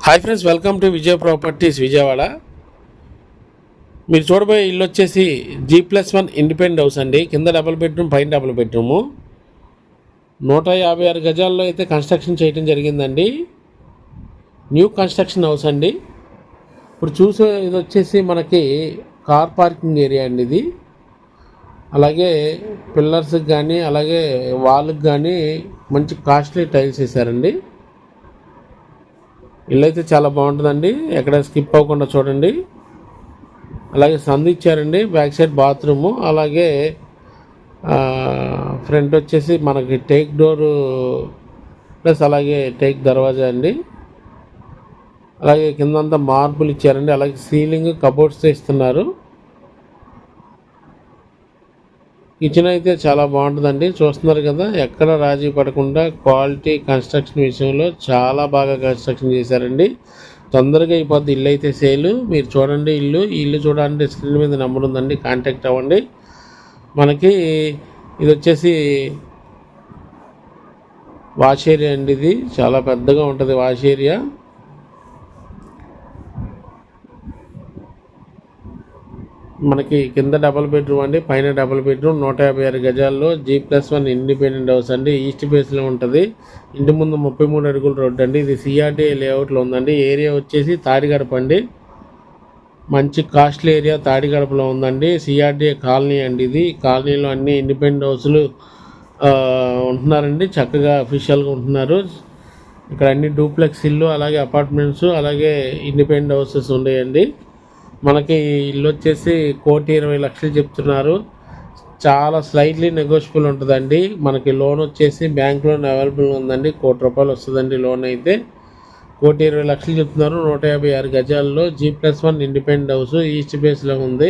Hi friends, welcome to Vijaya properties Vijayawada. మీరు చూడబోయే ఇల్లు వచ్చేసి G+1 ఇండిపెండెంట్ హౌస్ అండి. కింద డబుల్ బెడ్రూమ్, పైన డబుల్ బెడ్రూము. 156 గజాల్లో అయితే కన్స్ట్రక్షన్ చేయడం జరిగిందండి. న్యూ కన్స్ట్రక్షన్ హౌస్ అండి. ఇప్పుడు చూసే ఇది వచ్చేసి మనకి కార్ పార్కింగ్ ఏరియా అండి ఇది. అలాగే పిల్లర్స్కి కానీ అలాగే వాల్కి కానీ మంచి కాస్ట్లీ టైల్స్ వేసారండి. ఇల్లు అయితే చాలా బాగుంటుందండి, ఎక్కడ స్కిప్ అవ్వకుండా చూడండి. అలాగే సందు ఇచ్చారండి, బ్యాక్ సైడ్ బాత్రూము, అలాగే ఫ్రంట్ వచ్చేసి మనకి టేక్ డోరు ప్లస్ అలాగే టేక్ దర్వాజా అండి. అలాగే కిందంతా మార్బుల్ ఇచ్చారండి, అలాగే సీలింగ్ కబోర్డ్స్ ఇస్తున్నారు. కిచెన్ అయితే చాలా బాగుంటుందండి, చూస్తున్నారు కదా. ఎక్కడ రాజీ పడకుండా క్వాలిటీ కన్స్ట్రక్షన్ విషయంలో చాలా బాగా కన్స్ట్రక్షన్ చేశారండి. తొందరగా అయిపోద్ది ఇల్లు అయితే సేలు. మీరు చూడండి ఇల్లు చూడాలంటే స్క్రీన్ మీద నెంబర్ ఉందండి, కాంటాక్ట్ అవ్వండి. మనకి ఇది వచ్చేసి వాష్ ఏరియా అండి. ఇది చాలా పెద్దగా ఉంటుంది వాష్ ఏరియా. మనకి కింద డబుల్ బెడ్రూమ్ అండి, పైన డబుల్ బెడ్రూమ్. 156 గజాల్లో G+1 ఇండిపెండెంట్ హౌస్ అండి. ఈస్ట్ ఫేస్లో ఉంటుంది. ఇంటి ముందు 33 అడుగుల రోడ్డు అండి. ఇది CRDA లేఅవుట్లో ఉందండి. ఏరియా వచ్చేసి తాడిగడప అండి. మంచి కాస్ట్లీ ఏరియా తాడిగడపలో ఉందండి. CRDA కాలనీ అండి ఇది. కాలనీలో అన్ని ఇండిపెండెంట్ హౌస్లు ఉంటున్నారండి, చక్కగా అఫీషియల్గా ఉంటున్నారు. ఇక్కడ అన్ని డూప్లెక్స్ ఇల్లు, అలాగే అపార్ట్మెంట్స్, అలాగే ఇండిపెండెంట్ హౌసెస్ ఉన్నాయండి. మనకి ఇల్లు వచ్చేసి 1,20,00,000 చెప్తున్నారు. చాలా స్లైట్లీ నెగోషియబుల్ ఉంటుందండి. మనకి లోన్ వచ్చేసి బ్యాంక్ లోన్ అవైలబుల్ ఉందండి. ₹1,00,00,000 వస్తుందండి లోన్ అయితే. 1,20,00,000 చెప్తున్నారు. 156 గజాల్లో G+1 ఇండిపెండెంట్ హౌస్ ఈస్ట్ ఫేస్లో ఉంది.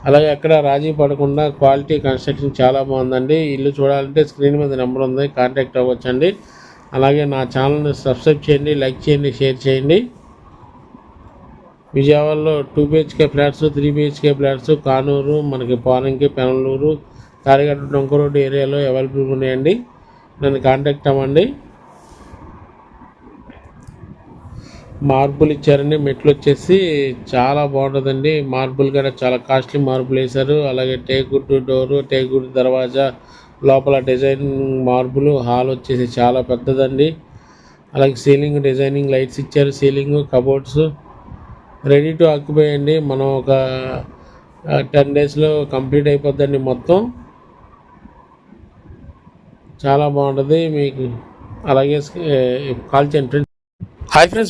అలాగే అక్కడ రాజీ పడకుండా క్వాలిటీ కన్స్ట్రక్షన్ చాలా బాగుందండి. ఇల్లు చూడాలంటే స్క్రీన్ మీద నెంబర్ ఉంది, కాంటాక్ట్ అవ్వచ్చండి. అలాగే నా ఛానల్ని సబ్స్క్రైబ్ చేయండి, లైక్ చేయండి, షేర్ చేయండి. విజయవాడలో 2 BHK flats, 3 BHK flats Kanuru, మనకి పోరంకి, పెనలూరు, తాడిగడ్డ, డొంక రోడ్డు ఏరియాలో అవైలబుల్గా ఉన్నాయండి. నన్ను కాంటాక్ట్ అవ్వండి. మార్బుల్ ఇచ్చారండి. మెట్లు వచ్చేసి చాలా బాగుంటుందండి. మార్బుల్ కూడా చాలా కాస్ట్లీ మార్బుల్ వేశారు. అలాగే టేకుడ్ డోరు, టేకుడ్ దర్వాజా, లోపల డిజైన్ మార్బుల్. హాల్ వచ్చేసి చాలా పెద్దదండి. అలాగే సీలింగ్ డిజైనింగ్ లైట్స్ ఇచ్చారు. Ceiling cupboards ready to occupy అండి. మనం ఒక 10 డేస్లో కంప్లీట్ అయిపోద్దండి మొత్తం. చాలా బాగుంటుంది మీకు. అలాగే కాల్ చేయండి ఫ్రెండ్స్. Hi friends.